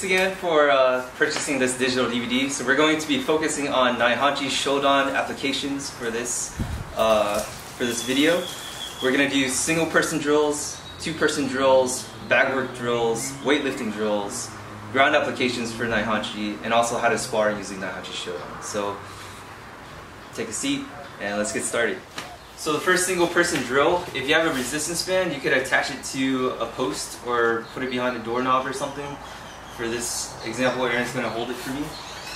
thanks again for purchasing this digital DVD. So we're going to be focusing on Naihanchi Shodan applications for this video. We're going to do single person drills, two person drills, backwork drills, weightlifting drills, ground applications for Naihanchi, and also how to spar using Naihanchi Shodan. So take a seat and let's get started. So the first single person drill, if you have a resistance band, you could attach it to a post or put it behind a doorknob or something. For this example, Aaron's going to hold it for me.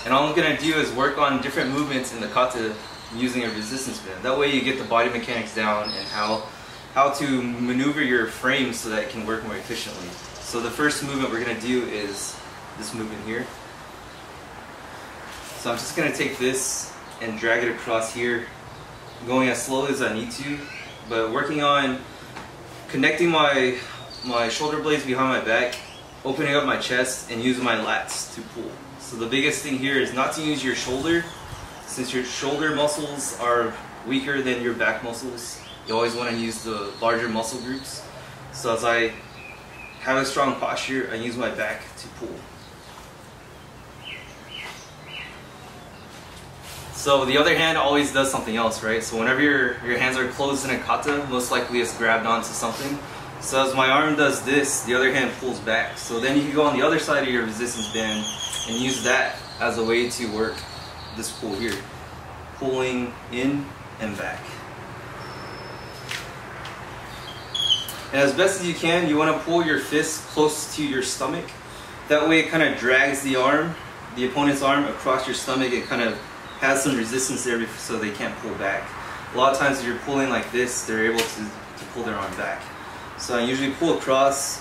And all I'm going to do is work on different movements in the kata using a resistance band. That way you get the body mechanics down and how to maneuver your frame so that it can work more efficiently. So the first movement we're going to do is this movement here. So I'm just going to take this and drag it across here, going as slowly as I need to, but working on connecting my shoulder blades behind my back, opening up my chest, and using my lats to pull. So the biggest thing here is not to use your shoulder, since your shoulder muscles are weaker than your back muscles. You always want to use the larger muscle groups. So as I have a strong posture, I use my back to pull. So the other hand always does something else, right? So whenever your hands are closed in a kata, most likely it's grabbed onto something. So as my arm does this, the other hand pulls back. So then you can go on the other side of your resistance band and use that as a way to work this pull here. Pulling in and back. And as best as you can, you want to pull your fist close to your stomach. That way it kind of drags the arm, the opponent's arm, across your stomach. It kind of has some resistance there so they can't pull back. A lot of times if you're pulling like this, they're able to pull their arm back. So I usually pull across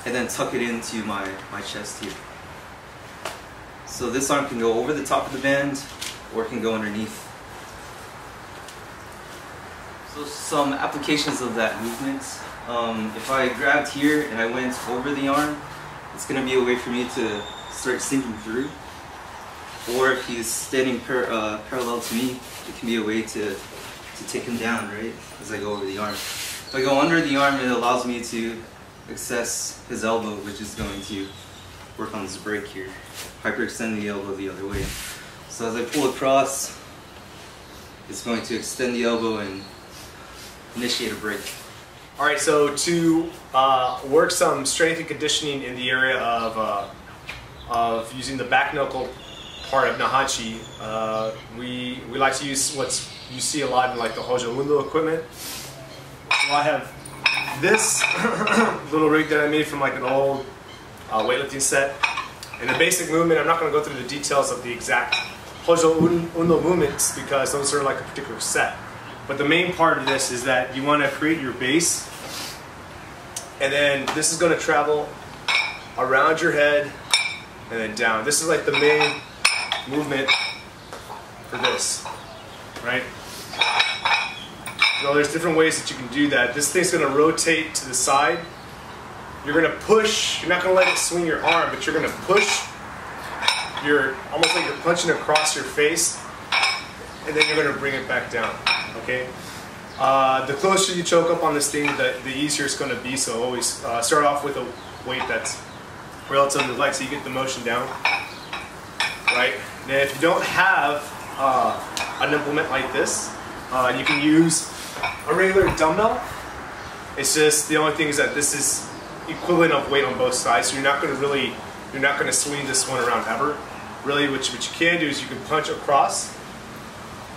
and then tuck it into my chest here. So this arm can go over the top of the band or it can go underneath. So some applications of that movement. If I grabbed here and I went over the arm, it's going to be a way for me to start sinking through. Or if he's standing parallel to me, it can be a way to take him down, right, as I go over the arm. If I go under the arm, it allows me to access his elbow, which is going to work on this break here. Hyperextend the elbow the other way. So as I pull across, it's going to extend the elbow and initiate a break. Alright, so to work some strength and conditioning in the area of using the back knuckle part of Naihanchi, we like to use what you see a lot in like the Hojo Undo equipment. So I have this little rig that I made from like an old weightlifting set. And the basic movement, I'm not going to go through the details of the exact Hojo Undo movements because those are like a particular set. But the main part of this is that you want to create your base, and then this is going to travel around your head and then down. This is like the main movement for this, right? So there's different ways that you can do that. This thing's going to rotate to the side. You're going to push. You're not going to let it swing your arm, but you're going to push. You're almost like you're punching across your face, and then you're going to bring it back down. Okay. The closer you choke up on this thing, the easier it's going to be. So always start off with a weight that's relatively light, so you get the motion down. Right. Now, if you don't have an implement like this, you can use a regular dumbbell. It's just the only thing is that this is equivalent of weight on both sides, so you're not going to swing this one around ever. Really, what you can do is you can punch across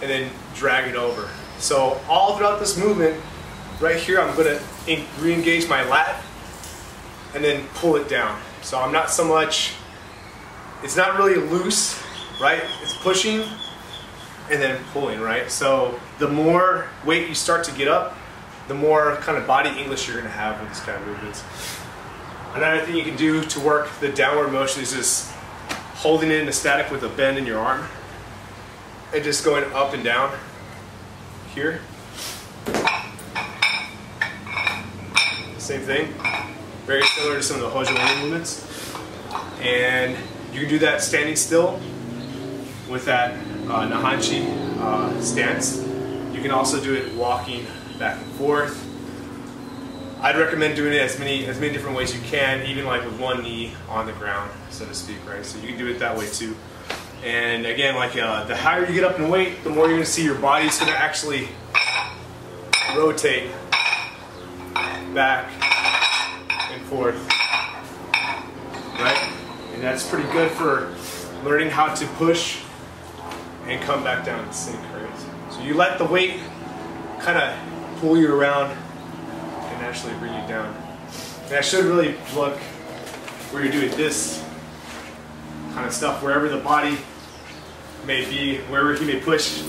and then drag it over. So all throughout this movement, right here, I'm going to re-engage my lat and then pull it down. So I'm not so much. It's not really loose, right? It's pushing and then pulling, right? So the more weight you start to get up, the more kind of body English you're going to have with these kind of movements. Another thing you can do to work the downward motion is just holding it in a static with a bend in your arm and just going up and down here. Same thing. Very similar to some of the Hojo Undo movements. And you can do that standing still with that Naihanchi stance. You can also do it walking back and forth. I'd recommend doing it as many different ways you can, even like with one knee on the ground, so to speak, right? So you can do it that way too. And again, like the higher you get up in weight, the more you're going to see your body's going to actually rotate back and forth, right? And that's pretty good for learning how to push and come back down and sink, right? So you let the weight kind of pull you around and actually bring you down. And I should really look where you're doing this kind of stuff, wherever the body may be, wherever he may push.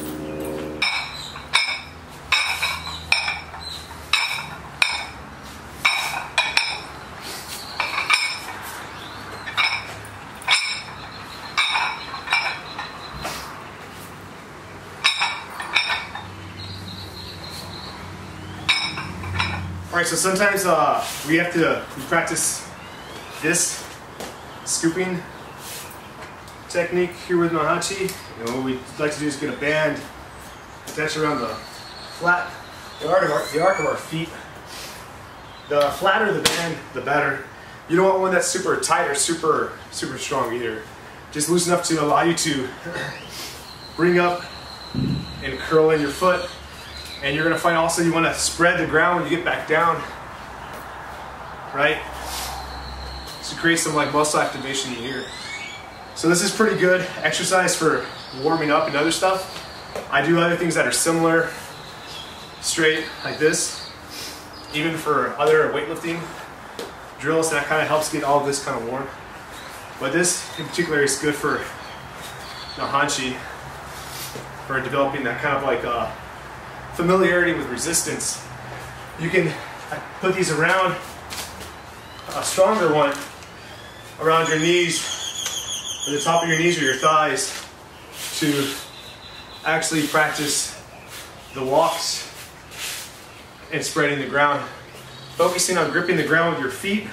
Alright, so sometimes we practice this scooping technique here with Naihanchi. And what we like to do is get a band attached around the arc of our feet. The flatter the band, the better. You don't want one that's super tight or super strong either. Just loose enough to allow you to bring up and curl in your foot. And you're going to find also you want to spread the ground when you get back down, right? To create some like muscle activation here. So this is pretty good exercise for warming up and other stuff. I do other things that are similar, straight like this, even for other weightlifting drills. That kind of helps get all of this kind of warm. But this in particular is good for Naihanchi, for developing that kind of like familiarity with resistance. You can put these around a stronger one around your knees, or the top of your knees or your thighs, to actually practice the walks and spreading the ground. Focusing on gripping the ground with your feet,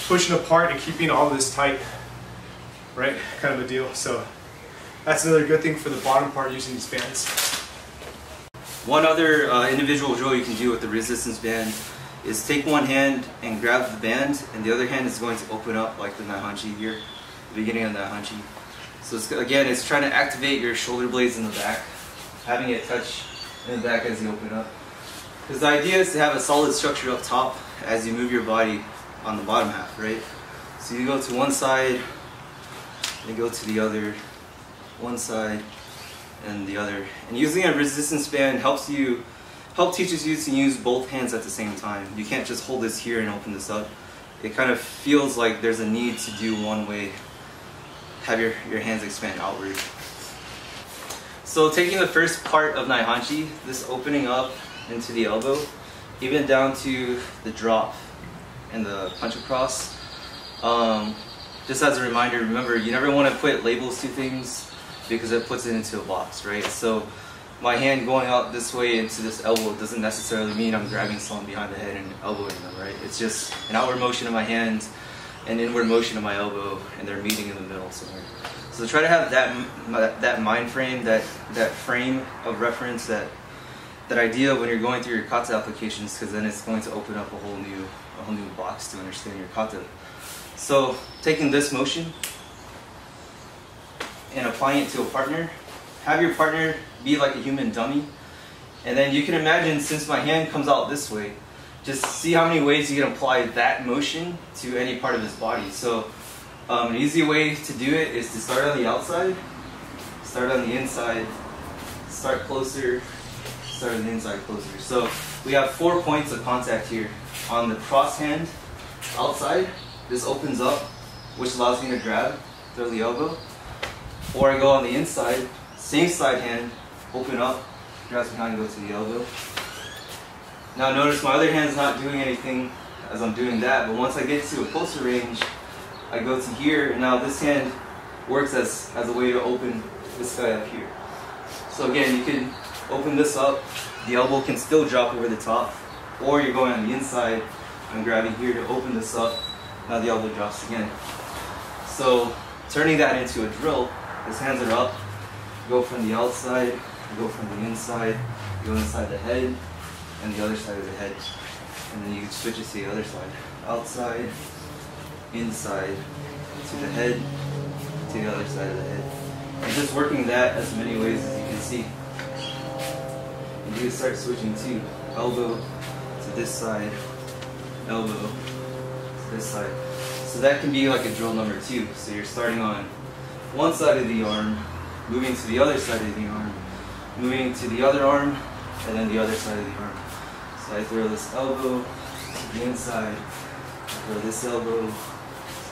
pushing apart and keeping all this tight, right? Kind of a deal. So that's another good thing for the bottom part using these bands. One other individual drill you can do with the resistance band is take one hand and grab the band, and the other hand is going to open up like the Naihanchi here, the beginning of the Naihanchi. So it's trying to activate your shoulder blades in the back, having it touch in the back as you open up. Because the idea is to have a solid structure up top as you move your body on the bottom half, right? So you go to one side, then go to the other, one side, and the other. And using a resistance band teaches you to use both hands at the same time. You can't just hold this here and open this up. It kind of feels like there's a need to do one way, have your hands expand outward. So taking the first part of Naihanchi, this opening up into the elbow, even down to the drop and the punch across. Just as a reminder, remember, you never want to put labels to things because it puts it into a box, right? So my hand going out this way into this elbow doesn't necessarily mean I'm grabbing someone behind the head and elbowing them, right? It's just an outward motion of my hand and inward motion of my elbow, and they're meeting in the middle somewhere. So try to have that mind frame, that frame of reference, that idea when you're going through your Kata applications, because then it's going to open up a whole new box to understand your Kata. So taking this motion and applying it to a partner, have your partner be like a human dummy, and then you can imagine, since my hand comes out this way, just see how many ways you can apply that motion to any part of his body. So an easy way to do it is to start on the outside, start on the inside, start closer, start on the inside, closer. So we have 4 points of contact here. On the cross hand, outside, this opens up, which allows me to grab, throw the elbow. Or I go on the inside, same side hand, open up, grasp behind, go to the elbow. Now notice my other hand's not doing anything as I'm doing that, but once I get to a closer range, I go to here, and now this hand works as a way to open this guy up here. So again, you can open this up, the elbow can still drop over the top, or you're going on the inside and grabbing here to open this up, now the elbow drops again. So turning that into a drill, his hands are up, go from the outside, go from the inside, go inside the head, and the other side of the head. And then you can switch it to the other side. Outside, inside, to the head, to the other side of the head. And just working that as many ways as you can see. And you can start switching to elbow to this side, elbow to this side. So that can be like a drill number 2. So you're starting on one side of the arm, moving to the other side of the arm, moving to the other arm, and then the other side of the arm. So I throw this elbow to the inside, I throw this elbow to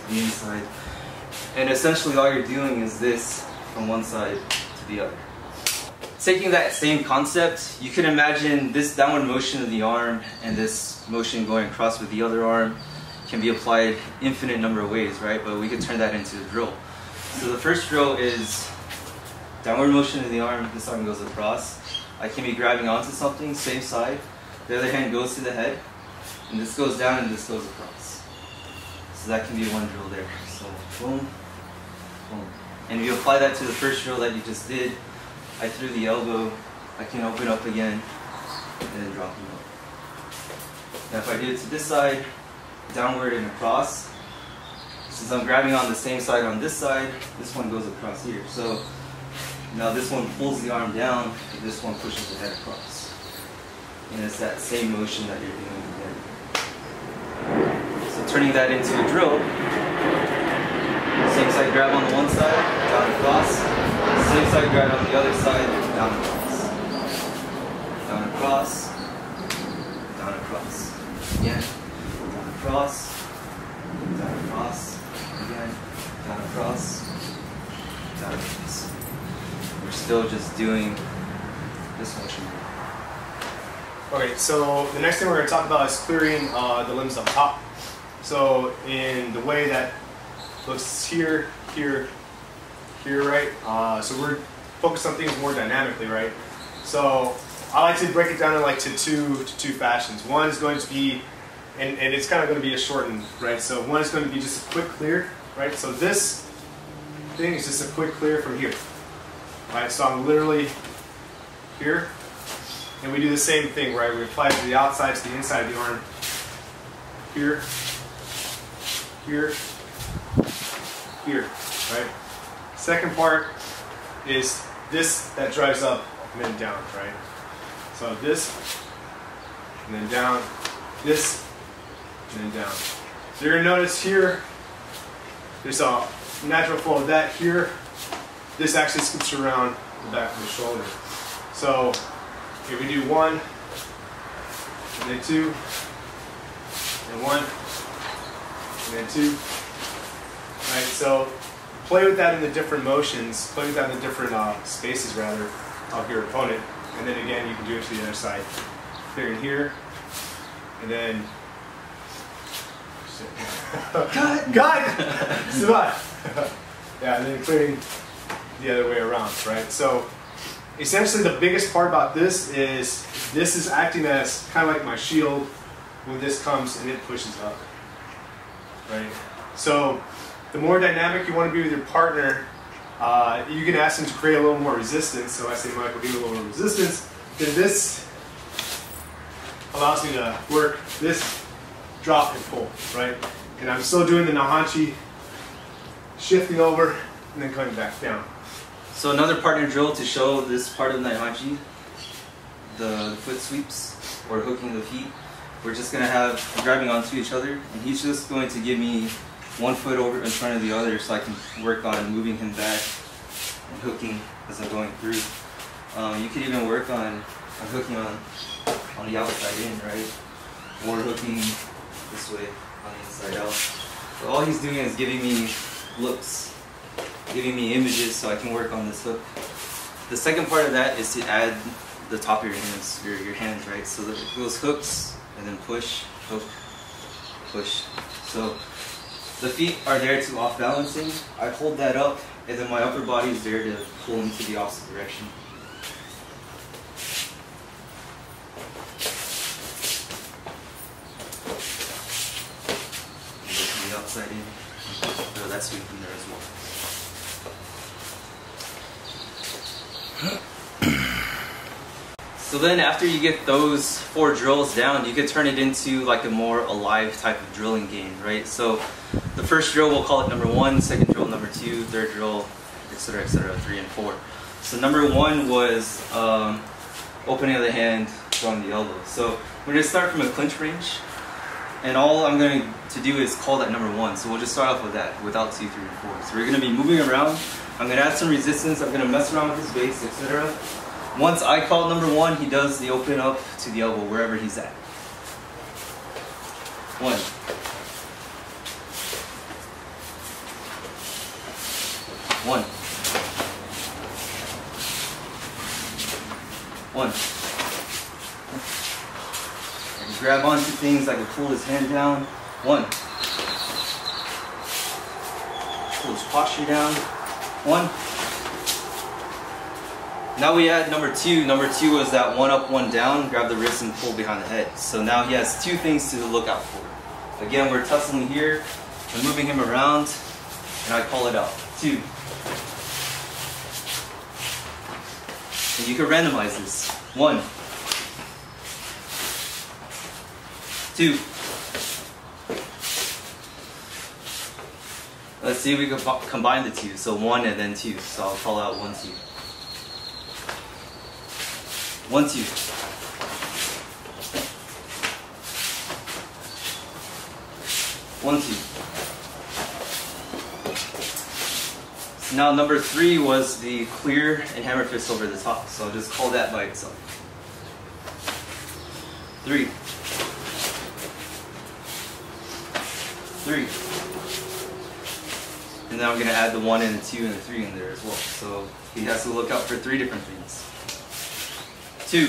the inside. And essentially all you're doing is this from one side to the other. Taking that same concept, you can imagine this downward motion of the arm and this motion going across with the other arm can be applied infinite number of ways, right? But we could turn that into a drill. So the first drill is downward motion of the arm, this arm goes across. I can be grabbing onto something, same side. The other hand goes to the head, and this goes down and this goes across. So that can be one drill there. So boom, boom. And if you apply that to the first drill that you just did, I threw the elbow, I can open up again, and then drop them up. Now if I do it to this side, downward and across, since I'm grabbing on the same side on this side, this one goes across here. So now this one pulls the arm down, and this one pushes the head across. And it's that same motion that you're doing again. So turning that into a drill, same side grab on the one side, down across. Same side grab on the other side, down across. Down across, down across. Again, down across, down across, again, down across, down across. We're still just doing this motion. Okay, so the next thing we're going to talk about is clearing the limbs up top. So in the way that looks here, here, here, right? So we're focused on things more dynamically, right? So I like to break it down in like to two fashions. One is going to be, and it's kind of going to be a shortened, right? So one is going to be just a quick clear, right? So this thing is just a quick clear from here, right? So I'm literally here, and we do the same thing, right? We apply it to the outside, to the inside of the arm. Here, here, here, right? Second part is this that drives up and then down, right? So this, and then down, this, and then down. So you're going to notice here, there's a natural flow of that here. This actually scoops around the back of the shoulder. So if we do 1, and then 2, and 1, and then 2, right? So play with that in the different motions, play with that in the different spaces rather of your opponent, and then again you can do it to the other side. Clearing here, and then God! Survive! Yeah, and then clearing the other way around, right? So essentially the biggest part about this is acting as kind of like my shield when this comes and it pushes up, right? So the more dynamic you want to be with your partner, you can ask them to create a little more resistance. So I say, Michael, give me a little more resistance. Then this allows me to work this drop and pull, right? And I'm still doing the Naihanchi, shifting over and then coming back down. So another partner drill to show this part of Naihanchi, the foot sweeps or hooking the feet. We're just going to have grabbing onto each other, and he's just going to give me one foot over in front of the other so I can work on moving him back and hooking as I'm going through. You could even work on hooking on the outside in, right? Or hooking this way on the inside out. So all he's doing is giving me looks, giving me images so I can work on this hook. The second part of that is to add the top of your hands, right? So that it goes hooks and then push, hook, push. So the feet are there to off balancing. I hold that up, and then my upper body is there to pull into the opposite direction. And the outside in. So that's sweep from there as well. So then after you get those 4 drills down, you could turn it into like a more alive type of drilling game, right? So the first drill, we'll call it number 1, second drill number 2, third drill, etc., 3 and 4. So number 1 was opening of the hand, throwing the elbow. So we're going to start from a clinch range, and all I'm going to do is call that number 1. So we'll just start off with that, without 2, 3, and 4. So we're going to be moving around. I'm going to add some resistance. I'm going to mess around with his base, etc. Once I call number 1, he does the open up to the elbow, wherever he's at. 1. 1. 1. I can grab onto things, I can pull his hand down. 1. Pull his posture down. 1. Now we add number 2. Number 2 was that 1 up, 1 down, grab the wrist and pull behind the head. So now he has 2 things to look out for. Again, we're tussling here, I'm moving him around, and I call it out. 2. And you can randomize this. 1. 2. Let's see if we can combine the 2. So 1 and then 2. So I'll call out 1, 2. 1, 2. 1, 2. So now number 3 was the clear and hammer fist over the top. So I'll just call that by itself. 3. 3. And then I'm going to add the 1 and the 2 and the 3 in there as well. So he has to look out for 3 different things. 2.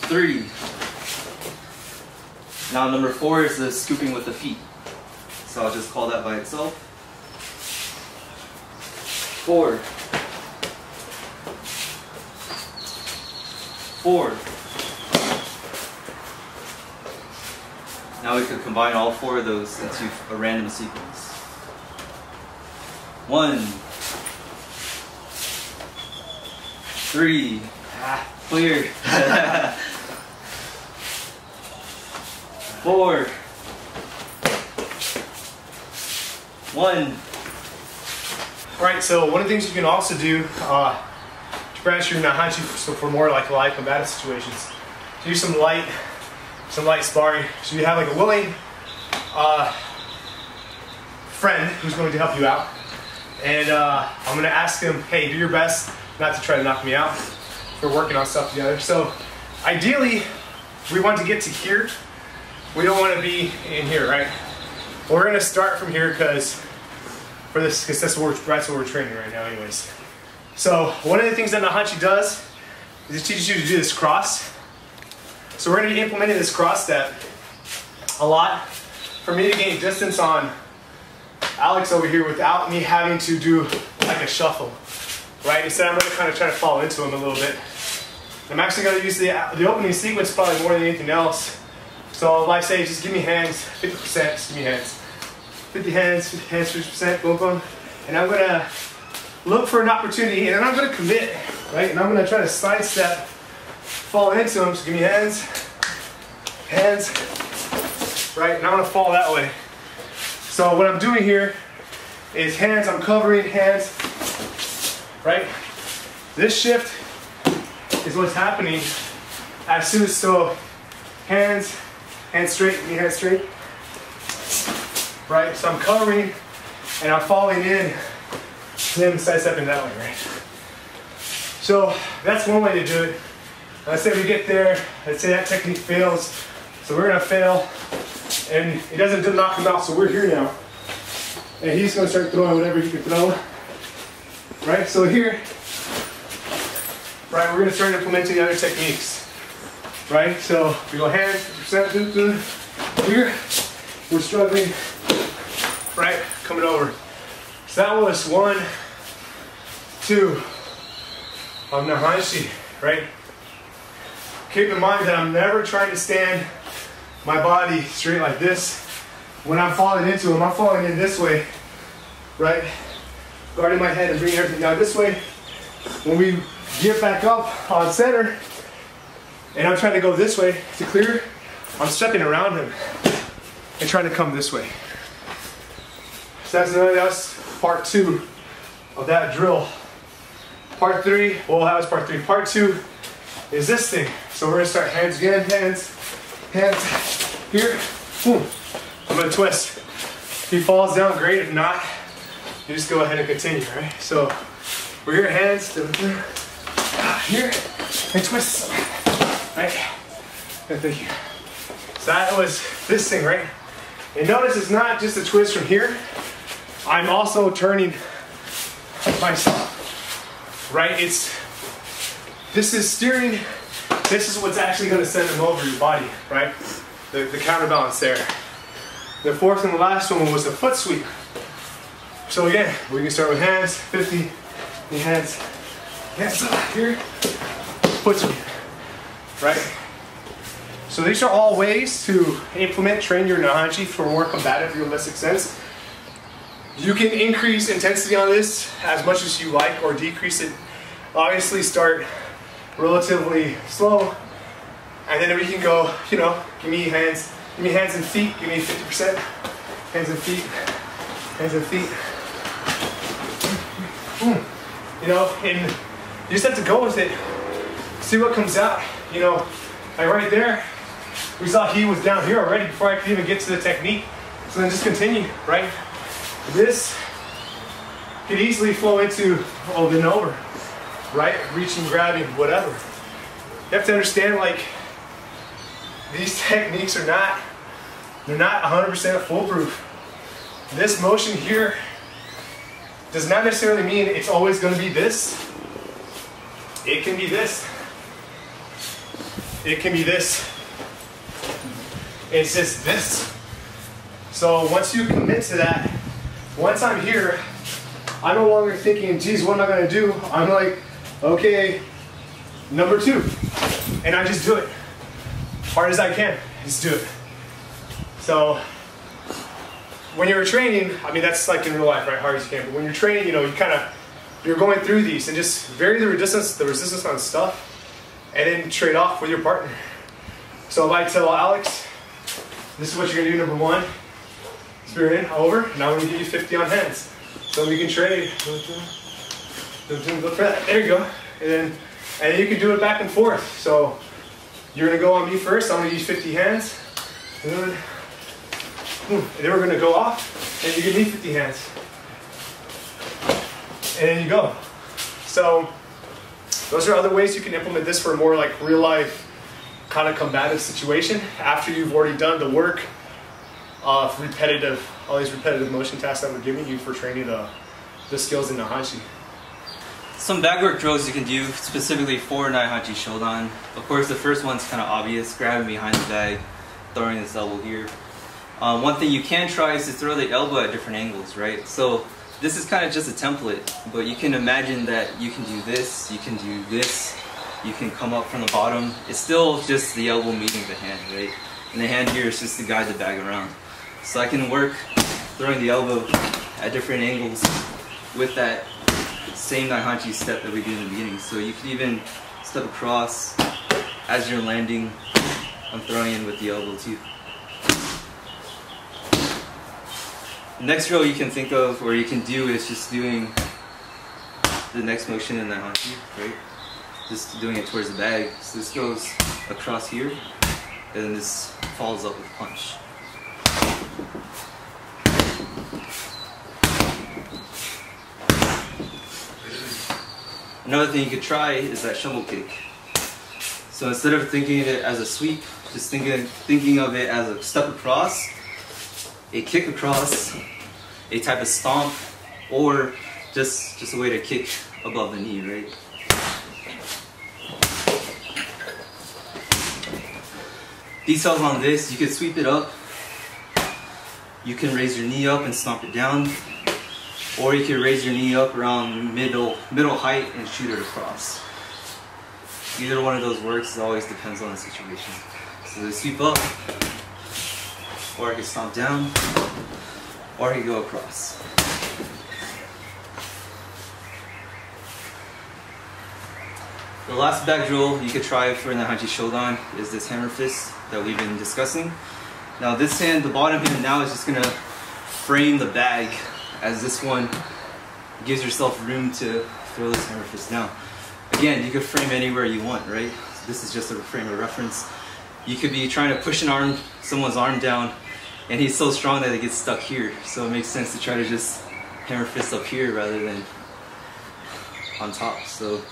3. Now number 4 is the scooping with the feet. So I'll just call that by itself. 4. 4. Now we could combine all 4 of those into a random sequence. 1. 3. Clear. 4. 1. Alright, so one of the things you can also do to practice your Naihanchi for more like live combative situations, do some light sparring. So you have like a willing friend who's going to help you out, and I'm going to ask him, hey, do your best not to try to knock me out. We're working on stuff together. So ideally, we want to get to here. We don't want to be in here, right? We're going to start from here because that's what we're training right now anyways. So one of the things that Naihanchi does is it teaches you to do this cross. So we're going to be implementing this cross step a lot for me to gain distance on Alex over here without me having to do like a shuffle, right? Instead, I'm going to kind of try to fall into him a little bit. I'm actually going to use the opening sequence probably more than anything else. So if I say, just give me hands, 50%, just give me hands. 50 hands, 50%, boom, boom. And I'm going to look for an opportunity, and then I'm going to commit, right? And I'm going to try to sidestep, fall into him, so give me hands, hands, right? And I'm going to fall that way. So what I'm doing here is hands, I'm covering hands, right? This shift is what's happening as soon as, so hands straight, knee hands straight, right? So I'm covering and I'm falling in, and then sidestepping that way, right? So that's one way to do it. Let's say we get there, let's say that technique fails, so we're gonna fail, and it doesn't knock him out, so we're here now. And he's gonna start throwing whatever he can throw, right? So here, right, we're gonna start implementing the other techniques, right? So we go hands, percent, here, we're struggling, right, coming over. So that was 1, 2 of Naihanchi, right? Keep in mind that I'm never trying to stand my body straight like this. When I'm falling into him, I'm falling in this way, right? Guarding my head and bringing everything down this way. when we get back up on center, and I'm trying to go this way to clear, I'm stepping around him and trying to come this way. So that's part 2 of that drill. Part 3, well, that was part 3. Part 2 is this thing. So we're gonna start hands again, hands, here, boom. I'm gonna twist. If he falls down, great. If not, you just go ahead and continue, right? So we're here, hands, here, and twist, right? And thank you. So that was this thing, right? And notice it's not just a twist from here. I'm also turning myself, right? This is steering. This is what's actually going to send them over your body, right? The counterbalance there. The fourth and the last one was the foot sweep. So again, we can start with hands, 50, and hands up here, foot sweep, right? So these are all ways to train your Naihanchi for more combative, realistic sense. You can increase intensity on this as much as you like or decrease it. Obviously start relatively slow, and then we can go, you know, give me hands and feet, give me 50%, hands and feet, you know, and you just have to go with it, see what comes out, you know, like right there, we saw he was down here already before I could even get to the technique, so then just continue, right? This could easily flow into over and over, right? Reaching, grabbing, whatever. You have to understand, like, these techniques are not, they're not 100% foolproof. This motion here does not necessarily mean it's always going to be this. It can be this. It can be this. It's just this. So once you commit to that, once I'm here, I'm no longer thinking, geez, what am I going to do? I'm like, okay, number 2. And I just do it. Hard as I can, just do it. So when you're training, I mean, that's like in real life, right? Hard as you can. But when you're training, you know, you're going through these and just vary the resistance on stuff, and then trade off with your partner. So if I tell Alex, this is what you're gonna do, number 1, spear in, over, now I'm gonna give you 50 on hands. So we can trade. Go for that. There you go. And then you can do it back and forth. So you're gonna go on me first, I'm gonna use 50 hands. And then we're gonna go off, and you give me 50 hands. And then you go. So those are other ways you can implement this for a more like real life kind of combative situation after you've already done the work of all these repetitive motion tasks that we're giving you for training the skills in Naihanchi. Some bag work drills you can do specifically for Naihanchi Shodan. Of course, the first one's kind of obvious, grabbing behind the bag, throwing this elbow here. One thing you can try is to throw the elbow at different angles, right? So this is kind of just a template, but you can imagine that you can do this, you can do this, you can come up from the bottom. It's still just the elbow meeting the hand, right? And the hand here is just to guide the bag around. So I can work throwing the elbow at different angles with that same Naihanchi step that we did in the beginning. So you can even step across as you're landing. I'm throwing in with the elbow too. Next drill you can think of or you can do is just doing the next motion in Naihanchi, right? Just doing it towards the bag. So this goes across here, and then this follows up with punch. Another thing you could try is that shovel kick. So instead of thinking of it as a sweep, just thinking of it as a step across, a kick across, a type of stomp, or just a way to kick above the knee, right? Details on this, you can sweep it up, you can raise your knee up and stomp it down, or you can raise your knee up around middle height and shoot it across. Either one of those works, it always depends on the situation. So they sweep up, or I can stomp down, or I can go across. The last back drill you could try for Naihanchi Shodan is this hammer fist that we've been discussing. Now this hand, the bottom hand now is just gonna frame the bag, as this one gives yourself room to throw this hammer fist down. Again, you could frame anywhere you want, right? This is just a frame of reference. You could be trying to push someone's arm down, and he's so strong that it gets stuck here. So it makes sense to try to just hammer fist up here rather than on top. So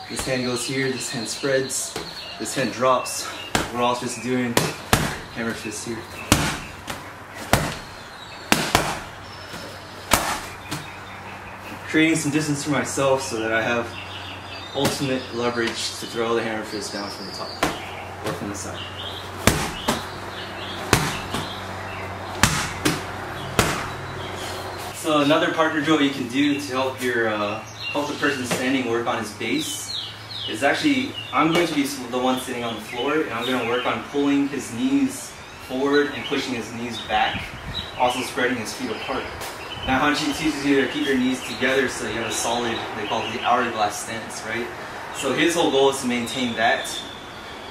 this hand goes here, this hand spreads, this hand drops. We're all just doing hammer fist here. Creating some distance for myself so that I have ultimate leverage to throw the hammer fist down from the top or from the side. So another partner drill you can do to help help the person standing work on his base is actually, I'm going to be the one sitting on the floor, and I'm going to work on pulling his knees forward and pushing his knees back, also spreading his feet apart. Naihanchi teaches you to keep your knees together so you have a solid, they call it the hourglass stance, right? So his whole goal is to maintain that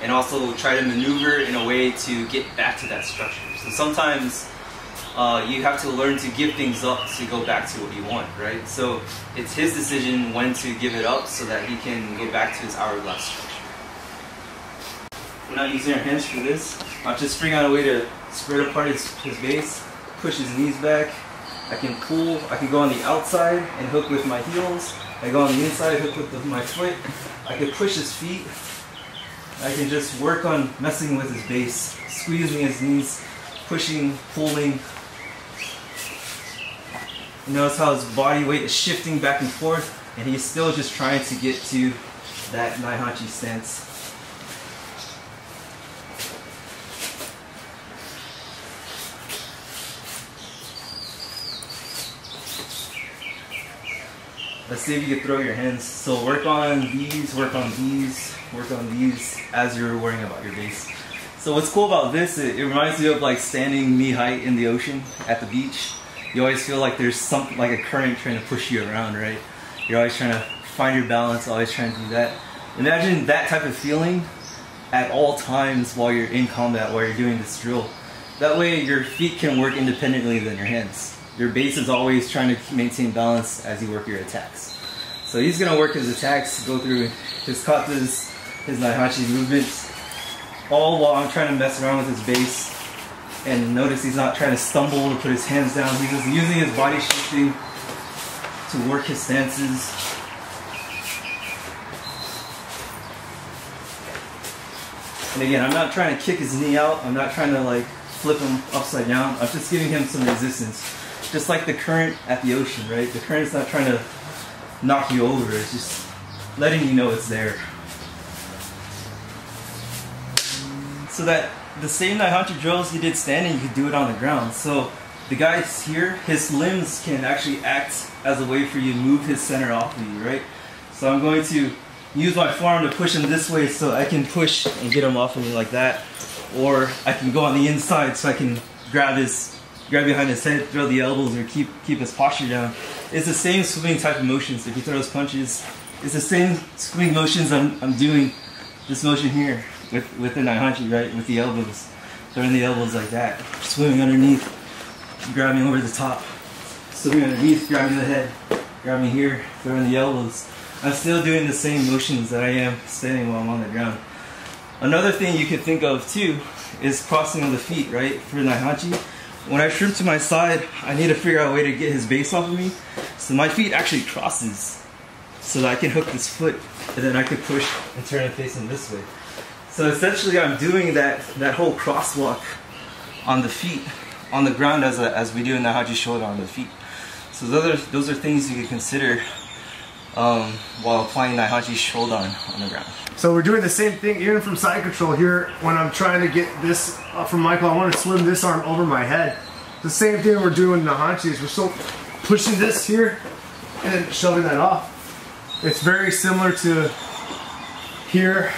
and also try to maneuver in a way to get back to that structure. So sometimes you have to learn to give things up to go back to what you want, right? So it's his decision when to give it up so that he can go back to his hourglass structure. We're not using our hands for this. I'm just figuring out a way to spread apart his base, push his knees back. I can pull, I can go on the outside and hook with my heels. I go on the inside, hook with my foot. I can push his feet. I can just work on messing with his base, squeezing his knees, pushing, pulling. You notice how his body weight is shifting back and forth, and he's still just trying to get to that Naihanchi stance. Let's see if you can throw your hands. So work on these, work on these, work on these as you're worrying about your base. So what's cool about this, it reminds me of like standing knee height in the ocean at the beach. You always feel like there's something like a current trying to push you around, right? You're always trying to find your balance, always trying to do that. Imagine that type of feeling at all times while you're in combat, while you're doing this drill. That way your feet can work independently than your hands. Your base is always trying to maintain balance as you work your attacks. So he's going to work his attacks, go through his katas, his Naihanchi movements, all while I'm trying to mess around with his base. And notice he's not trying to stumble to put his hands down. He's just using his body shifting to work his stances. And again, I'm not trying to kick his knee out. I'm not trying to like flip him upside down. I'm just giving him some resistance. Just like the current at the ocean, right? The current's not trying to knock you over. It's just letting you know it's there. So that the same Naihanchi drills he did standing, you could do it on the ground. So the guy here, his limbs can actually act as a way for you to move his center off of you, right? So I'm going to use my forearm to push him this way so I can push and get him off of me like that. Or I can go on the inside so I can grab behind his head, throw the elbows, or keep his posture down. It's the same swimming type of motions. If he throws punches, it's the same swimming motions I'm doing. This motion here with the Naihanchi, right? With the elbows, throwing the elbows like that, swimming underneath, grabbing over the top, swimming underneath, grabbing the head, grabbing here, throwing the elbows. I'm still doing the same motions that I am standing while I'm on the ground. Another thing you could think of too is crossing of the feet, right? For Naihanchi, when I shrimp to my side, I need to figure out a way to get his base off of me. So my feet actually crosses so that I can hook this foot and then I can push and turn and face him this way. So essentially I'm doing that whole crosswalk on the feet, on the ground as we do in Naihanchi Shodan on the feet. So those are things you can consider while applying Naihanchi Shodan on the ground. So we're doing the same thing even from side control here. When I'm trying to get this up from Michael, I want to swim this arm over my head. The same thing we're doing in Naihanchi is we're still pushing this here and then shoving that off. It's very similar to here,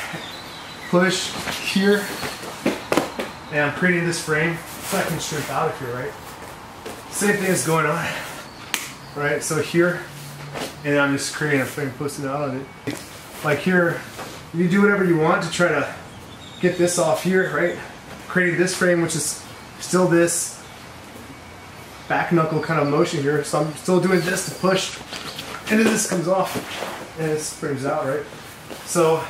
push, here, and I'm creating this frame so I can shrimp out of here, right? Same thing is going on, right? So here, and I'm just creating a frame, pushing out of it. Like here, You can do whatever you want to try to get this off here, right? Creating this frame, which is still this back knuckle kind of motion here. So I'm still doing this to push, and then this comes off, and it springs out, right? So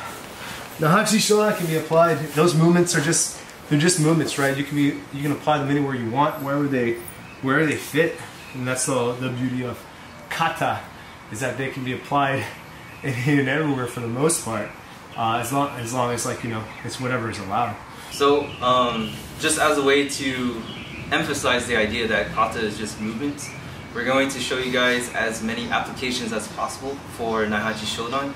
Naihanchi Shodan can be applied. Those movements are they're just movements, right? You can apply them anywhere you want, wherever they fit, and that's the beauty of kata, is that they can be applied in and everywhere for the most part, as long as, like, you know, it's whatever is allowed. So just as a way to emphasize the idea that kata is just movement, we're going to show you guys as many applications as possible for Naihanchi Shodan,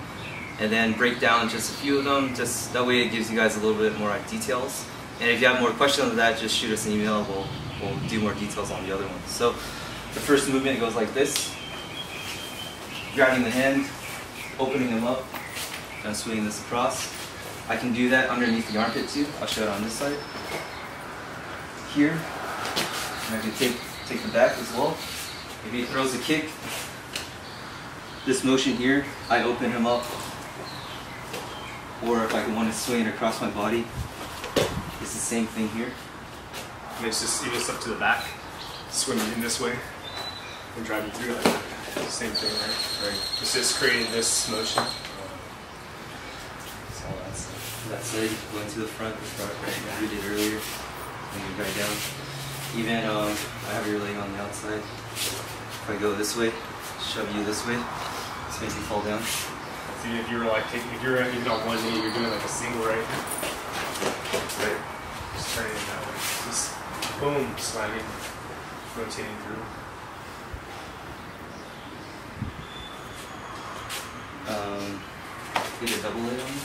and then break down just a few of them, just that way it gives you guys a little bit more details. And if you have more questions on that, just shoot us an email. We'll do more details on the other ones. So the first movement goes like this. Grabbing the hand, opening them up, and swinging this across. I can do that underneath the armpit too. I'll show it on this side. Here, and I can take the back as well. If he throws a kick, this motion here, I open him up. Or if I want to swing it across my body, it's the same thing here. And it's just even up to the back, swing in this way, and driving through like that. Same thing, right? Right. It's just creating this motion. So that's it. Going to the front, right? We did earlier. Bring your guy down. Even I have your leg on the outside. If I go this way, shove you this way, this makes you fall down. So if you were like if you're even on one knee, you're doing like a single, right? Right. Just turning it that way. Just boom, slamming, rotating through. Get a double leg on me.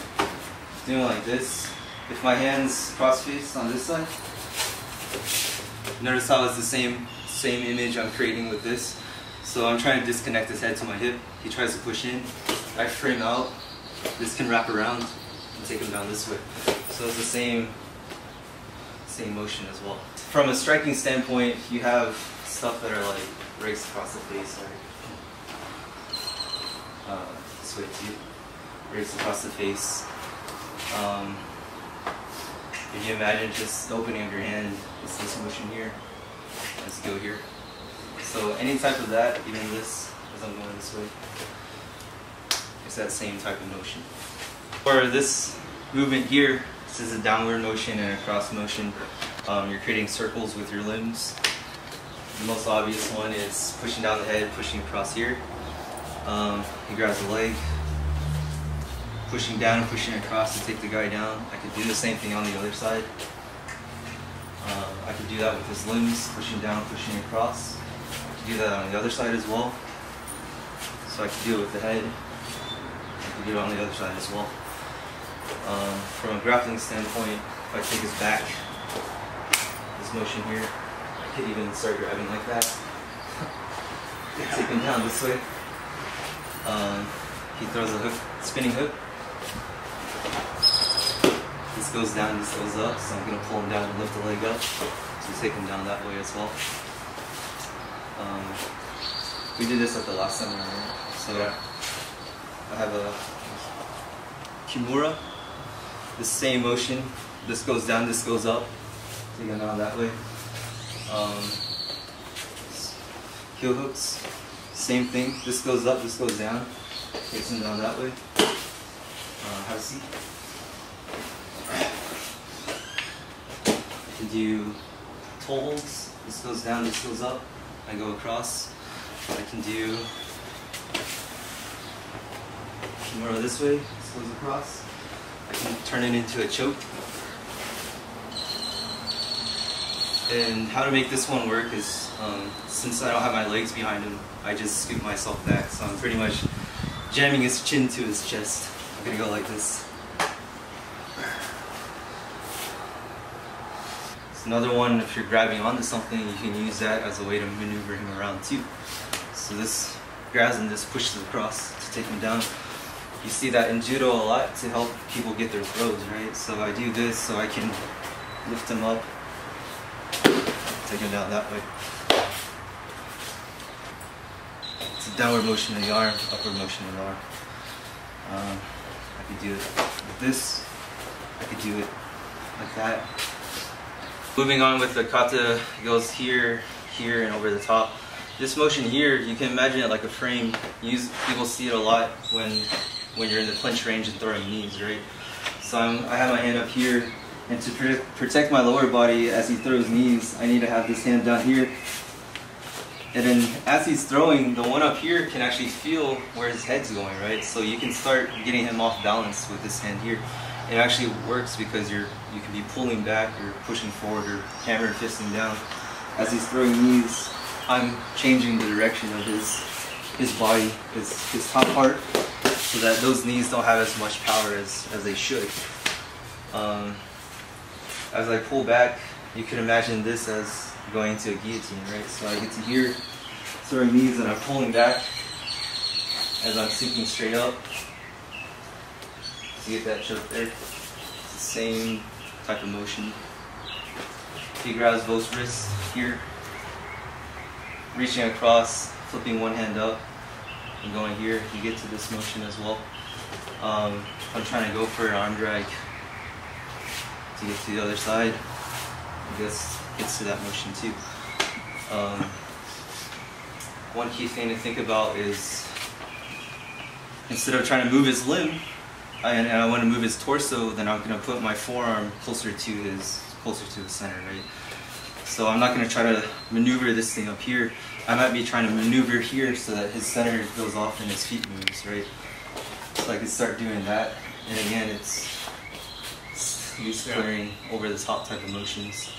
Doing like this. If my hands cross face on this side, notice how it's the same image I'm creating with this. So I'm trying to disconnect his head to my hip. He tries to push in. I frame out. This can wrap around and take him down this way. So it's the same motion as well. From a striking standpoint, you have stuff that are like rakes across the face, right? This way too. Rakes across the face. If you imagine just the opening of your hand, it's this motion here. Let's go here. So any type of that, even this, as I'm going this way, it's that same type of motion. For this movement here, this is a downward motion and a cross motion. You're creating circles with your limbs. The most obvious one is pushing down the head, pushing across here. He grabs the leg, pushing down and pushing across to take the guy down. I could do the same thing on the other side. I could do that with his limbs, pushing down, pushing across. I could do that on the other side as well. So I could do it with the head. I could do it on the other side as well. From a grappling standpoint, if I take his back, this motion here, I could even start grabbing like that. Take him down this way. He throws a hook, spinning hook. This goes down, this goes up, so I'm going to pull him down and lift the leg up. So take him down that way as well. We did this at the last seminar, right? So yeah. I have a Kimura, the same motion. This goes down, this goes up. Take him down that way. Heel hooks, same thing. This goes up, this goes down. Takes him down that way. Have a seat. I can do toe holds. This goes down, this goes up. I go across. I can do Kimura this way. This goes across. I can turn it into a choke. And how to make this one work is, since I don't have my legs behind him, I just scoop myself back. So I'm pretty much jamming his chin to his chest. I'm gonna go like this. It's another one, if you're grabbing onto something, you can use that as a way to maneuver him around too. So this grabs and this pushes across to take him down. You see that in judo a lot to help people get their throws, right? So I do this so I can lift him up, take him down that way. It's a downward motion in the arm, upward motion in the arm. I could do it like this. I could do it like that. Moving on with the kata, it goes here, here, and over the top. This motion here, you can imagine it like a frame. People see it a lot when you're in the clinch range and throwing knees, right? So I have my hand up here, and to protect my lower body as he throws knees, I need to have this hand down here. And then as he's throwing, the one up here can actually feel where his head's going, right? So you can start getting him off balance with this hand here. It actually works because you can be pulling back or pushing forward or hammer fisting down. As he's throwing knees, I'm changing the direction of his body, his top part, so that those knees don't have as much power as they should. As I pull back, you can imagine this as going to a guillotine, right? So I get to here, throwing knees, and I'm pulling back as I'm sinking straight up. To get that choke there. It's the same type of motion. He grabs both wrists here, reaching across, flipping one hand up, and going here. You get to this motion as well. I'm trying to go for an arm drag to get to the other side. This gets to that motion too. One key thing to think about is, instead of trying to move his limb, and I want to move his torso, then I'm going to put my forearm closer to the center, right? So I'm not going to try to maneuver this thing up here. I might be trying to maneuver here so that his center goes off and his feet moves, right? So I can start doing that. And again, it's clearing over the top type of motions.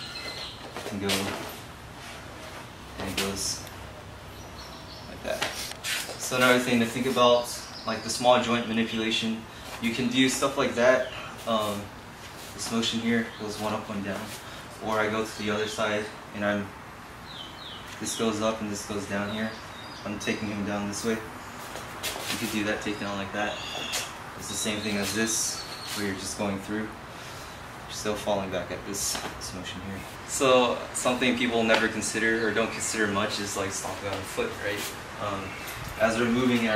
And go, and it goes like that. So another thing to think about, like the small joint manipulation, you can do stuff like that. This motion here goes one up, one down. Or I go to the other side and this goes up and this goes down here. I'm taking him down this way. You could do that takedown like that. It's the same thing as this, where you're just going through. You're still falling back at this motion here. So something people never consider or don't consider much is like stomping on the foot, right? As we're moving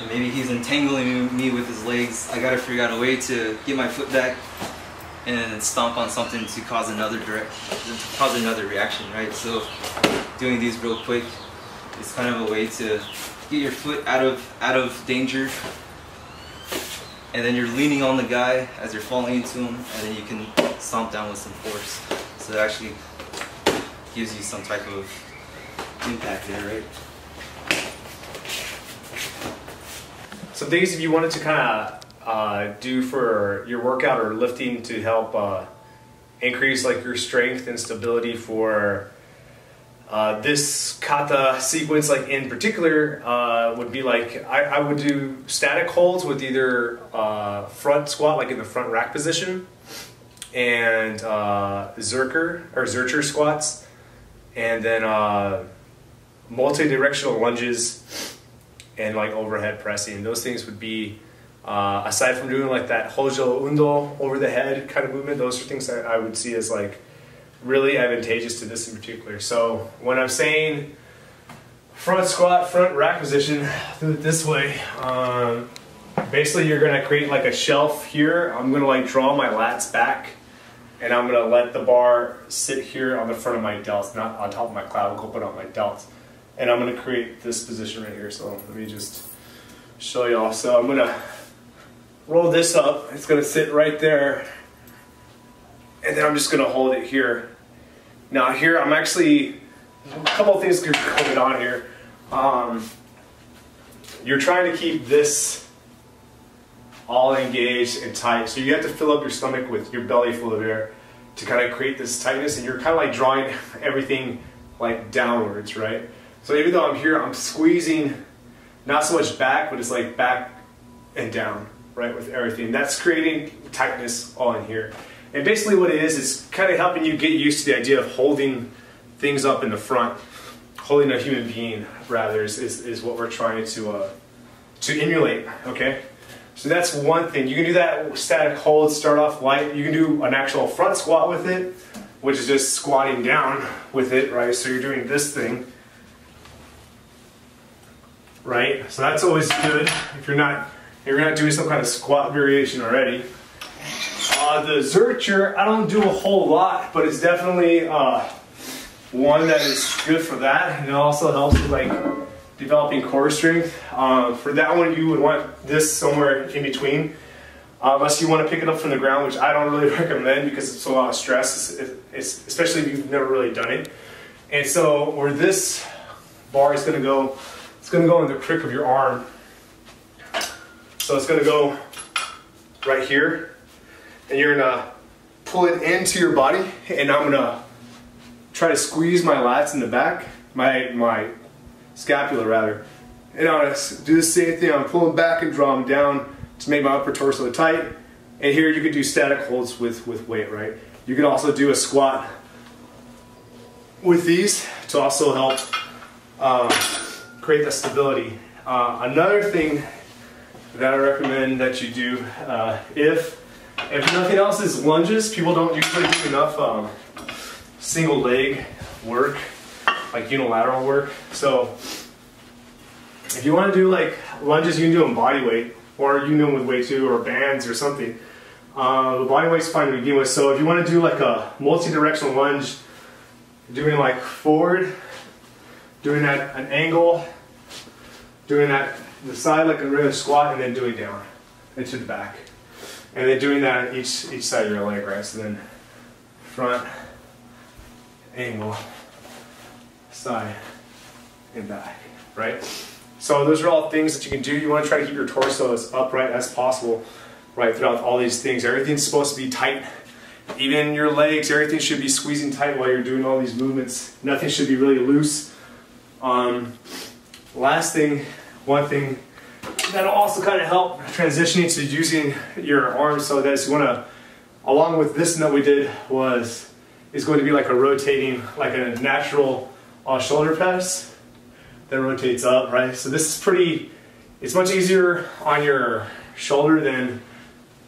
maybe he's entangling me with his legs, I gotta figure out a way to get my foot back and stomp on something to cause another reaction, right? So doing these real quick is kind of a way to get your foot out of danger, and then you're leaning on the guy as you're falling into him, and then you can stomp down with some force. So it actually gives you some type of impact there, right? Some things if you wanted to kind of do for your workout or lifting to help increase like your strength and stability for this kata sequence, like in particular, would be like I would do static holds with either front squat, like in the front rack position, and zercher squats, and then multi-directional lunges and like overhead pressing. Those things would be, aside from doing like that hojo undo over the head kind of movement, those are things that I would see as like really advantageous to this in particular. So when I'm saying front squat, front rack position, do it this way. Basically you're gonna create like a shelf here. I'm gonna like draw my lats back, and I'm gonna let the bar sit here on the front of my delts, not on top of my clavicle, but on my delts. And I'm going to create this position right here. So let me just show y'all. So I'm going to roll this up. It's going to sit right there. And then I'm just going to hold it here. Now here I'm actually, a couple of things going on here. You're trying to keep this all engaged and tight. So you have to fill up your stomach with your belly full of air to kind of create this tightness. And you're kind of like drawing everything like downwards, right? So even though I'm here, I'm squeezing not so much back, but it's like back and down, right, with everything. That's creating tightness all in here. And basically what it is kind of helping you get used to the idea of holding things up in the front. Holding a human being, rather, is what we're trying to emulate, okay? So that's one thing. You can do that static hold, start off light. You can do an actual front squat with it, which is just squatting down with it, right? So you're doing this thing. Right? So that's always good if you're not You're not doing some kind of squat variation already. The Zercher, I don't do a whole lot, but it's definitely one that is good for that. And it also helps with like developing core strength. For that one, you would want this somewhere in between. Unless you want to pick it up from the ground, which I don't really recommend because it's a lot of stress, especially if you've never really done it. And so where this bar is going to go, it's going to go in the crick of your arm. So it's going to go right here, and you're going to pull it into your body, and I'm going to try to squeeze my lats in the back, my scapula rather. And I'm going to do the same thing. I'm pulling back and draw them down to make my upper torso tight. And here you can do static holds with weight, right? You can also do a squat with these to also help create that stability. Another thing that I recommend that you do, if nothing else, is lunges. People don't usually do enough single leg work, like unilateral work. So if you want to do like lunges, you can do them body weight, or you can do them with weight too, or bands or something. The body weight's fine to begin with. So if you want to do like a multi-directional lunge, doing like forward, doing that an angle, doing that the side like a regular squat, and then doing down into the back, and then doing that each side of your leg, right? So then front, angle, side, and back, right? So those are all things that you can do. You want to try to keep your torso as upright as possible, right, throughout all these things. Everything's supposed to be tight. Even your legs, everything should be squeezing tight while you're doing all these movements. Nothing should be really loose. Last thing, one thing that'll also kind of help transitioning to using your arms, so that you want to, along with this that we did, is going to be like a rotating, like a natural shoulder press that rotates up, right? So this is pretty, it's much easier on your shoulder than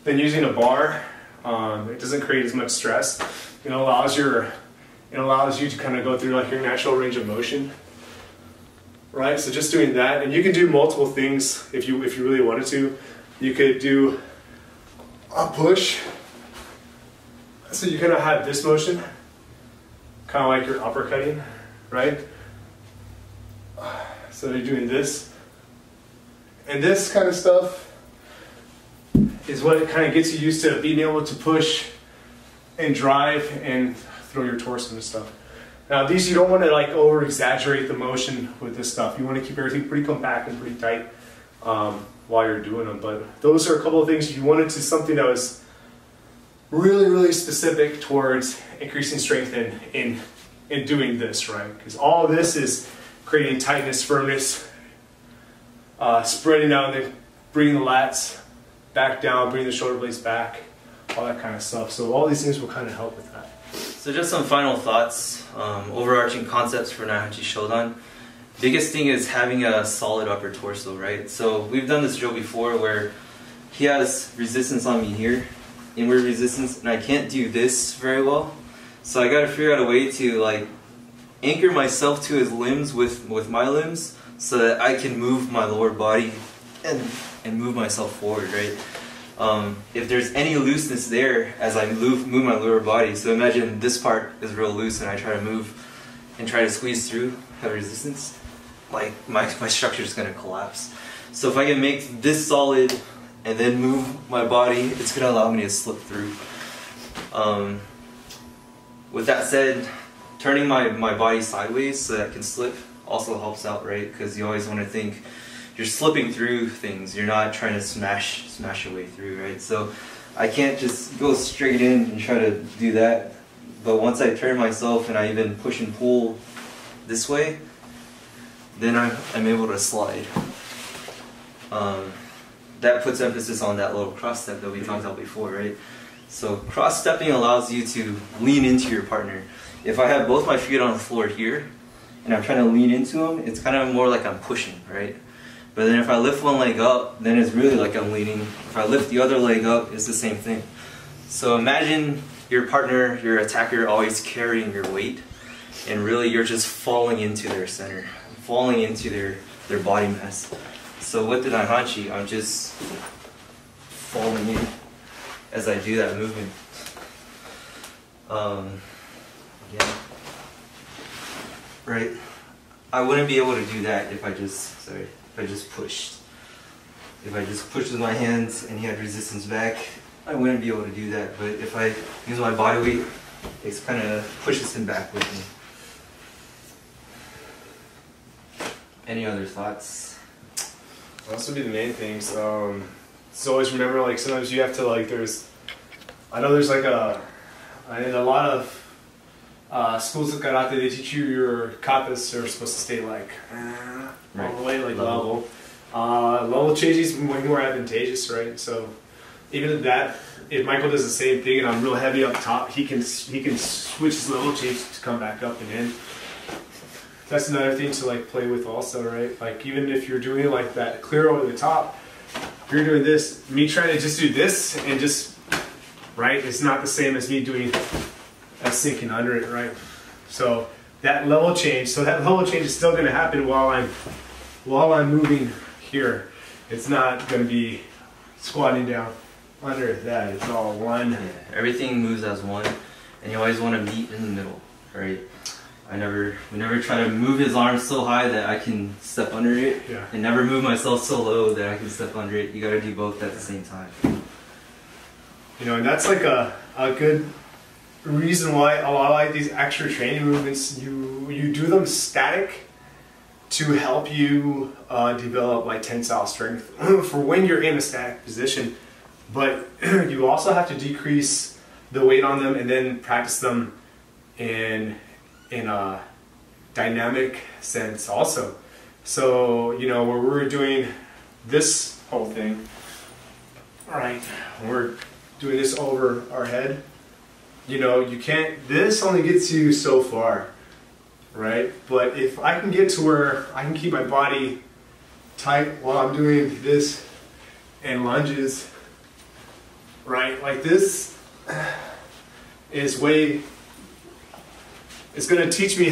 using a bar. It doesn't create as much stress. It allows you to kind of go through like your natural range of motion, right? So just doing that, and you can do multiple things if you really wanted to. You could do a push. So you kind of have this motion, kind of like you're uppercutting, right? So you're doing this, and this kind of stuff is what it kind of gets you used to being able to push and drive and throw your torso and stuff. Now these, you don't want to like over exaggerate the motion with this stuff. You want to keep everything pretty compact and pretty tight while you're doing them. But those are a couple of things. If you wanted to something that was really, really specific towards increasing strength in doing this, right? Because all of this is creating tightness, firmness, spreading out, bringing the lats back down, bringing the shoulder blades back, all that kind of stuff. So all these things will kind of help with that. So just some final thoughts, overarching concepts for Naihanchi Shodan. Biggest thing is having a solid upper torso, right? So we've done this drill before where he has resistance on me here, inward resistance, and I can't do this very well. So I got to figure out a way to like anchor myself to his limbs with my limbs so that I can move my lower body and move myself forward, right? If there's any looseness there as I move my lower body, so imagine this part is real loose and I try to move and try to squeeze through, have resistance, like my structure is going to collapse. So if I can make this solid and then move my body, it's going to allow me to slip through. With that said, turning my body sideways so that I can slip also helps out, right? Because you always want to think you're slipping through things. You're not trying to smash your way through, right? So I can't just go straight in and try to do that. But once I turn myself and I even push and pull this way, then I'm able to slide. That puts emphasis on that little cross step that we talked about before, right? So cross stepping allows you to lean into your partner. If I have both my feet on the floor here and I'm trying to lean into them, it's kind of more like I'm pushing, right? But then if I lift one leg up, then it's really like I'm leaning. If I lift the other leg up, it's the same thing. So imagine your partner, your attacker, always carrying your weight, and really you're just falling into their center, falling into their body mass. So with the Naihanchi, I'm just falling in as I do that movement. Again, right? I wouldn't be able to do that if I just pushed. If I just pushed with my hands and he had resistance back, I wouldn't be able to do that. But if I use my body weight, it kind of pushes him back with me. Any other thoughts? Those would be the main things. So always remember, like, sometimes you have to, like, I know there's like in a lot of schools of karate, they teach you your katas are supposed to stay like all the way, like level. Level changing is way more advantageous, right? So even at that, if Michael does the same thing and I'm real heavy up top, he can switch his level change to come back up and in. That's another thing to like play with also, right? Like even if you're doing like that clear over the top, if you're doing this, me trying to just do this and just, right, it's not the same as me doing a sinking under it, right? So that level change is still going to happen while I'm moving here. It's not going to be squatting down under that. It's all one. Yeah, everything moves as one, and you always want to meet in the middle, right? We never try to move his arms so high that I can step under it, yeah, and never move myself so low that I can step under it. You got to do both at the same time. You know, and that's like a good reason why a lot of like these extra training movements, you do them static to help you develop like tensile strength for when you're in a static position. But you also have to decrease the weight on them and then practice them in a dynamic sense also. So, you know, where we're doing this whole thing, right, we're doing this over our head, you know, you can't, this only gets you so far, right? But if I can get to where I can keep my body tight while I'm doing this and lunges, right, like this is it's going to teach me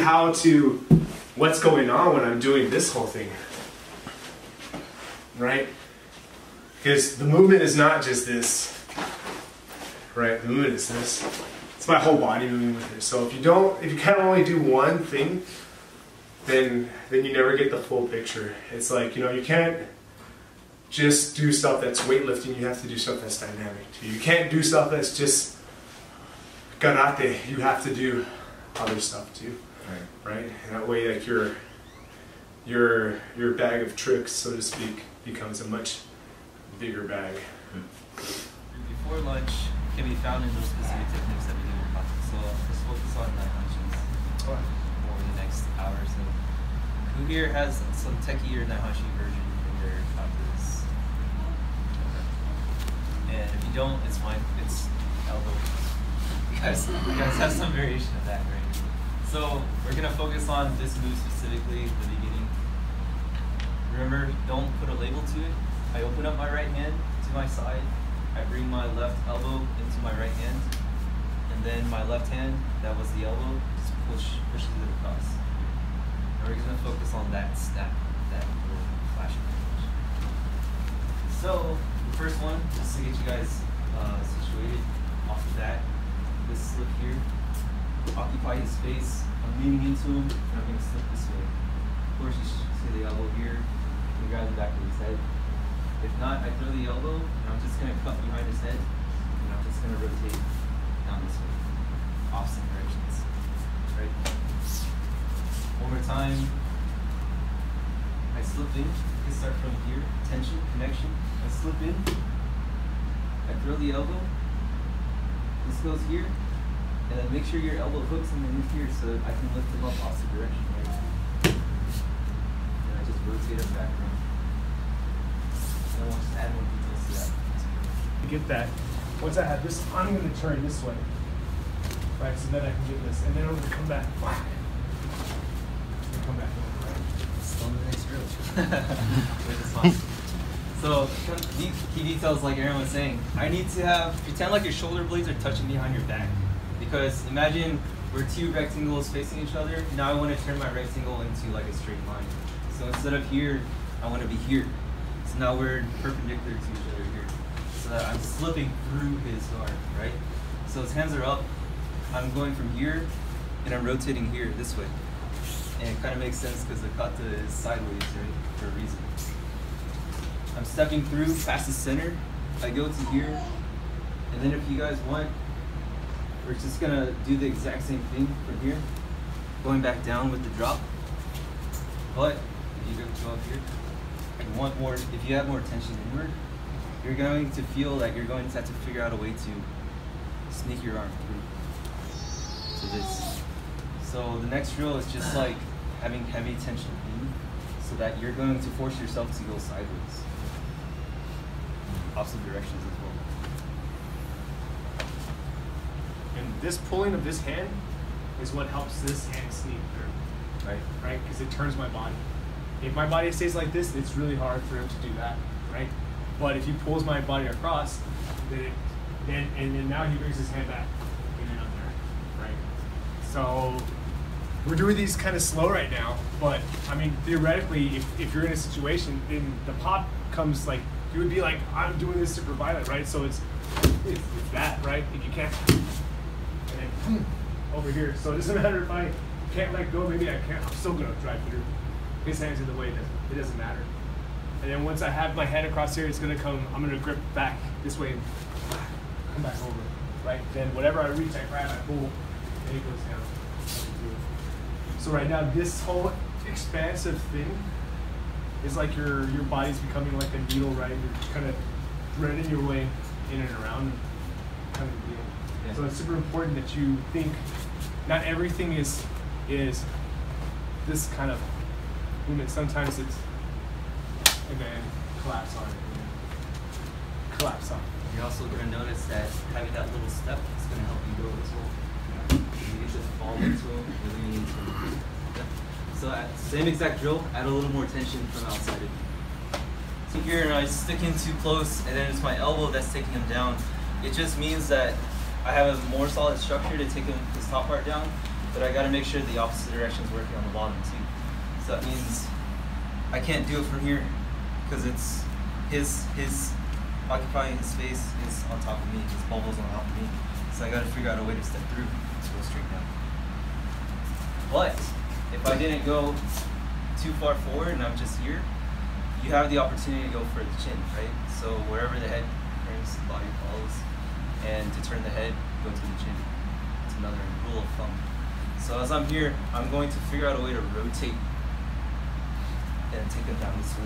what's going on when I'm doing this whole thing, right? Because the movement is not just this, right? The movement is this. It's my whole body moving with it. So if you can only do one thing, then you never get the full picture. It's like, you know, you can't just do stuff that's weightlifting. You have to do stuff that's dynamic too. You can't do stuff that's just karate. You have to do other stuff too, right? And that way, like your bag of tricks, so to speak, becomes a much bigger bag. Before lunch can be found in those specific techniques that we do in practice. So let's focus on Naihanchis for the next hour or so. Who here has some techie or Naihanchi version in their practice? And if you don't, it's fine. It's elbow. You guys have some variation of that, right? So we're gonna focus on this move specifically at the beginning. Remember, don't put a label to it. I open up my right hand to my side. I bring my left elbow into my right hand, and then my left hand, that was the elbow, just pushes it across. And we're gonna focus on that snap, that little flash of language. So the first one, just to get you guys situated off of that, this slip here, occupy his space. I'm leaning into him, and I'm gonna slip this way. Of course, you see the elbow here. You can grab the back of his head. If not, I throw the elbow, and I'm just going to cut behind his head, and I'm just going to rotate down this way, opposite directions, right? One more time. I slip in. You can start from here, tension, connection. I slip in. I throw the elbow. This goes here, and then make sure your elbow hooks underneath here so that I can lift him up opposite direction, right? And I just rotate him back around. I want to add more details to that. To get that, once I have this, I'm going to turn this way, right? So then I can get this, and then I'm going to come back. Whack. And come back over, right? Still in the next drill. With this one. So, key details, like Aaron was saying, I need to pretend like your shoulder blades are touching behind your back. Because imagine we're two rectangles facing each other. Now I want to turn my rectangle into like a straight line. So instead of here, I want to be here. So now we're perpendicular to each other here. So that I'm slipping through his guard, right? So his hands are up. I'm going from here, and I'm rotating here this way. And it kind of makes sense because the kata is sideways, right? For a reason. I'm stepping through past the center. I go to here, and then if you guys want, we're just gonna do the exact same thing from here, going back down with the drop. But if you go up here, and want more, if you have more tension inward, you're going to feel that you're going to have to figure out a way to sneak your arm through to this. So the next drill is just like having heavy tension in, so that you're going to force yourself to go sideways. Opposite directions as well. And this pulling of this hand is what helps this hand sneak through. Right. Right? Because it turns my body. If my body stays like this, it's really hard for him to do that, right? But if he pulls my body across, then now he brings his hand back in and under, right? So we're doing these kind of slow right now, but I mean, theoretically, if you're in a situation, then the pop comes like, you would be like, I'm doing this super violent, right? So it's that, right? If you can't, and then over here. So it doesn't matter if I can't let go, maybe I can't, I'm still gonna drive through. His hand's in the way, it doesn't matter. And then once I have my hand across here, it's gonna come, I'm gonna grip back this way and come back over, right? Then whatever I reach, I grab, I pull, and it goes down. So right now, this whole expansive thing is like your body's becoming like a needle, right? You're kind of threading your way in and around, kind of deal. Yeah. So it's super important that you think not everything is this kind of movement. Sometimes it's, and then collapse on it, collapse on it. You're also going to notice that having that little step is going to help you go as well. You get to fall into it, really into it. Yeah. So same exact drill, add a little more tension from outside of you. So here I stick in too close, and then it's my elbow that's taking him down. It just means that I have a more solid structure to take his top part down, but I got to make sure the opposite direction is working on the bottom too. So that means I can't do it from here because it's his occupying his space is on top of me, his bubbles on top of me. So I got to figure out a way to step through to go straight down. But if I didn't go too far forward and I'm just here, you have the opportunity to go for the chin, right? So wherever the head turns, the body follows. And to turn the head, go to the chin. It's another rule of thumb. So as I'm here, I'm going to figure out a way to rotate and take them down this way.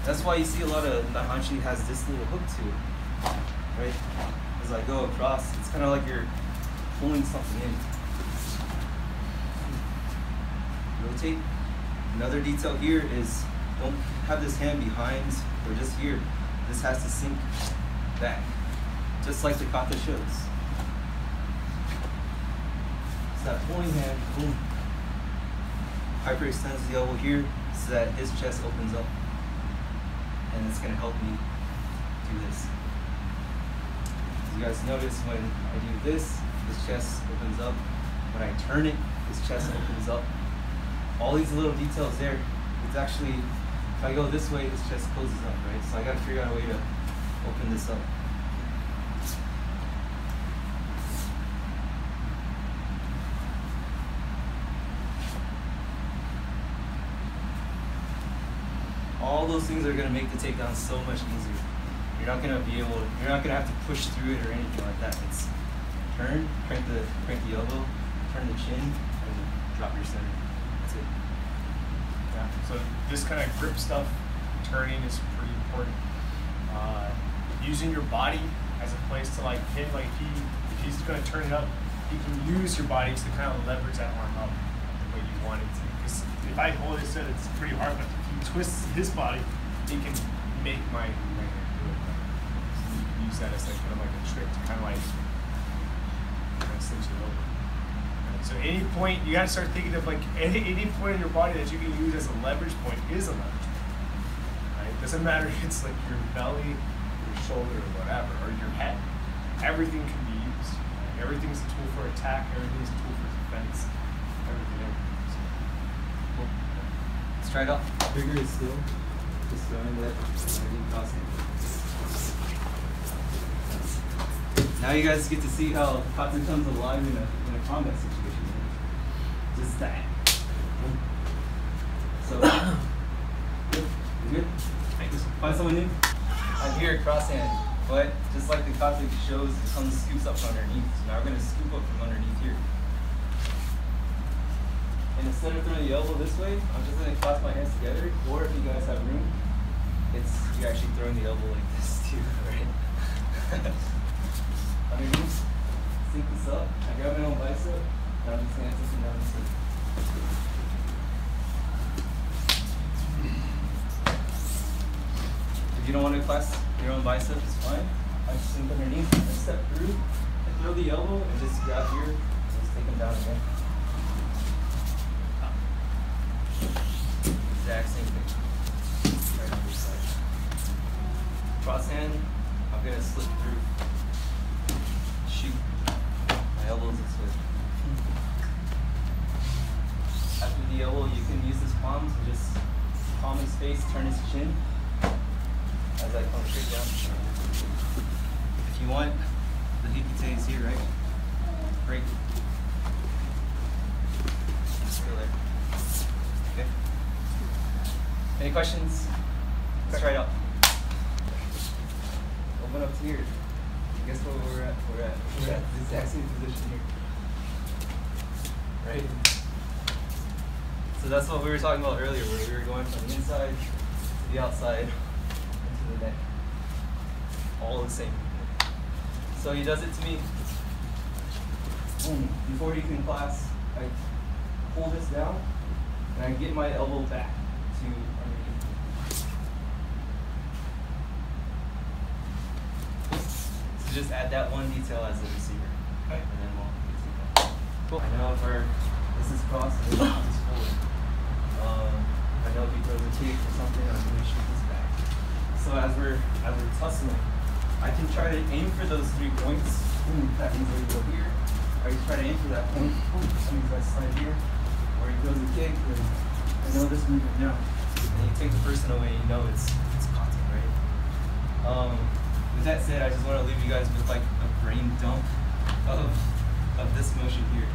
That's why you see a lot of Naihanchi has this little hook to it, right? As I go across, it's kind of like you're pulling something in. Rotate. Another detail here is don't have this hand behind or just here. This has to sink back, just like the kata shows. It's that pulling hand, boom. Hyperextends the elbow here so that his chest opens up. And it's going to help me do this. As you guys notice, when I do this, his chest opens up. When I turn it, his chest opens up. All these little details there, it's actually, if I go this way, his chest closes up, right? So I got to figure out a way to open this up. All those things are going to make the takedown so much easier. You're not going to have to push through it or anything like that. It's turn, crank the elbow, turn the chin, and drop your center. That's it. Yeah. So this kind of grip stuff, turning is pretty important. Using your body as a place to like hit, like if he's going to turn it up, you can use your body to kind of leverage that arm up the way you want it to. Because if I hold it, it's pretty hard, but if he twists his body, he can make my hand do it. So use that as like kind of like a trick to kind of cinch it over. Right? So any point, you got to start thinking of like any point in your body that you can use as a leverage point is a leverage point. Right? It doesn't matter if it's like your belly, your shoulder, or whatever, or your head. Everything can be used. Right? Everything's a tool for attack. Everything's a tool for defense. Everything. So, cool. Let's try it out. Bigger is still. Just throwing that crossing. Now you guys get to see how Kata comes alive in a combat situation. Just that. So, good? You good? Thanks. Find someone new? I'm here at crosshand, but just like the Kata shows, it comes scoops up from underneath. So now we're going to scoop up from underneath here. And instead of throwing the elbow this way, I'm just going to clasp my hands together, or if you guys have room, you're actually throwing the elbow like this too, right? Underneath, sync this up. I grab my own bicep, and I'm just going to take it down this way. If you don't want to clasp your own bicep, it's fine. I just sink underneath, and step through, and throw the elbow, and just grab here, and just take them down again. Exact same thing. Right on this side. Cross hand, I'm going to slip through. Shoot. My elbows this way. After the elbow, you can use his palms and just palm his face, turn his chin as I come straight down. If you want, the hikite is here, right? Great. Just go there. Okay. Any questions? Let's try it out. Open up to here. Guess what we're at? We're at the exact same position here. Right? So that's what we were talking about earlier, where we were going from the inside to the outside into the neck. All the same. So he does it to me. Boom. Before he can clasp, I pull this down and I get my elbow back to underneath. So just add that one detail as a receiver. Okay. And then we'll get to that. Cool. I know if this is cross and this is forward. I know if he throws a kick or something, I'm going to shoot this back. So as we're tussling, I can try to aim for those 3 points. Boom, that means we go here. Or you try to aim for that point. Boom, that means I slide here. Or he throws a kick, and I know this movement now. And you take the person away, you know it's content, right? With that said, I just want to leave you guys with like a brain dump of this motion here.